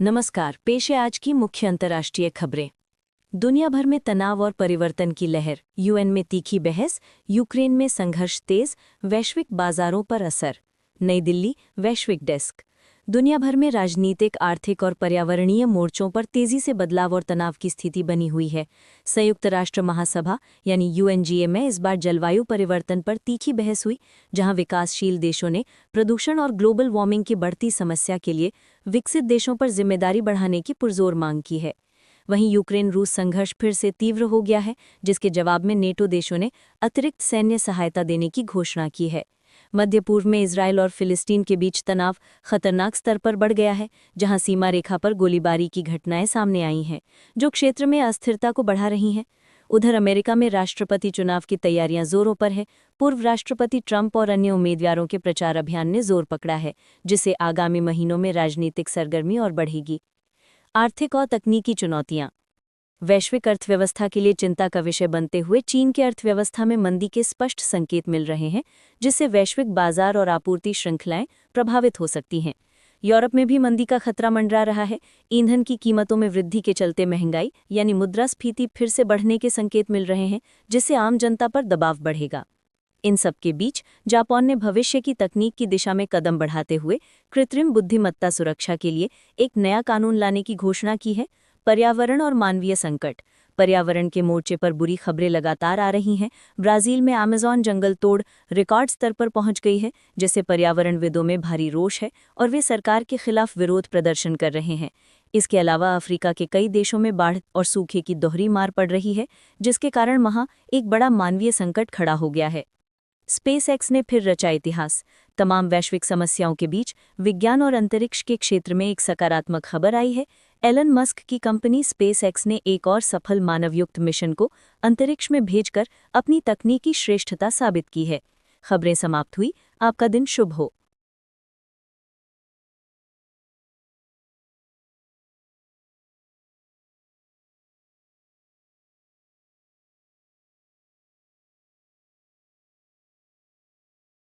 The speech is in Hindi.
नमस्कार, पेश है आज की मुख्य अंतर्राष्ट्रीय खबरें। दुनिया भर में तनाव और परिवर्तन की लहर, यूएन में तीखी बहस, यूक्रेन में संघर्ष तेज, वैश्विक बाजारों पर असर। नई दिल्ली, वैश्विक डेस्क। दुनिया भर में राजनीतिक, आर्थिक और पर्यावरणीय मोर्चों पर तेजी से बदलाव और तनाव की स्थिति बनी हुई है। संयुक्त राष्ट्र महासभा यानी यूएनजीए में इस बार जलवायु परिवर्तन पर तीखी बहस हुई, जहां विकासशील देशों ने प्रदूषण और ग्लोबल वार्मिंग की बढ़ती समस्या के लिए विकसित देशों पर जिम्मेदारी बढ़ाने की पुरजोर मांग की है। वहीं यूक्रेन रूस संघर्ष फिर से तीव्र हो गया है, जिसके जवाब में नेटो देशों ने अतिरिक्त सैन्य सहायता देने की घोषणा की है। मध्य पूर्व में इजरायल और फिलिस्तीन के बीच तनाव खतरनाक स्तर पर बढ़ गया है, जहां सीमा रेखा पर गोलीबारी की घटनाएं सामने आई हैं, जो क्षेत्र में अस्थिरता को बढ़ा रही हैं। उधर अमेरिका में राष्ट्रपति चुनाव की तैयारियां जोरों पर है। पूर्व राष्ट्रपति ट्रंप और अन्य उम्मीदवारों के प्रचार अभियान ने जोर पकड़ा है, जिससे आगामी महीनों में राजनीतिक सरगर्मी और बढ़ेगी। आर्थिक और तकनीकी चुनौतियां वैश्विक अर्थव्यवस्था के लिए चिंता का विषय बनते हुए चीन की अर्थव्यवस्था में मंदी के स्पष्ट संकेत मिल रहे हैं, जिससे वैश्विक बाजार और आपूर्ति श्रृंखलाएं प्रभावित हो सकती हैं। यूरोप में भी मंदी का खतरा मंडरा रहा है। ईंधन की कीमतों में वृद्धि के चलते महंगाई यानी मुद्रास्फीति फिर से बढ़ने के संकेत मिल रहे हैं, जिससे आम जनता पर दबाव बढ़ेगा। इन सब के बीच जापान ने भविष्य की तकनीक की दिशा में कदम बढ़ाते हुए कृत्रिम बुद्धिमत्ता सुरक्षा के लिए एक नया कानून लाने की घोषणा की है। पर्यावरण और मानवीय संकट। पर्यावरण के मोर्चे पर बुरी खबरें लगातार आ रही हैं। ब्राजील में अमेज़न जंगल तोड़ रिकॉर्ड स्तर पर पहुंच गई है, जिससे पर्यावरणविदों में भारी रोष है और वे सरकार के खिलाफ विरोध प्रदर्शन कर रहे हैं। इसके अलावा अफ्रीका के कई देशों में बाढ़ और सूखे की दोहरी मार पड़ रही है, जिसके कारण वहां एक बड़ा मानवीय संकट खड़ा हो गया है। स्पेसएक्स ने फिर रचा इतिहास। तमाम वैश्विक समस्याओं के बीच विज्ञान और अंतरिक्ष के क्षेत्र में एक सकारात्मक खबर आई है। एलन मस्क की कंपनी स्पेसएक्स ने एक और सफल मानवयुक्त मिशन को अंतरिक्ष में भेजकर अपनी तकनीकी श्रेष्ठता साबित की है। खबरें समाप्त हुई। आपका दिन शुभ हो।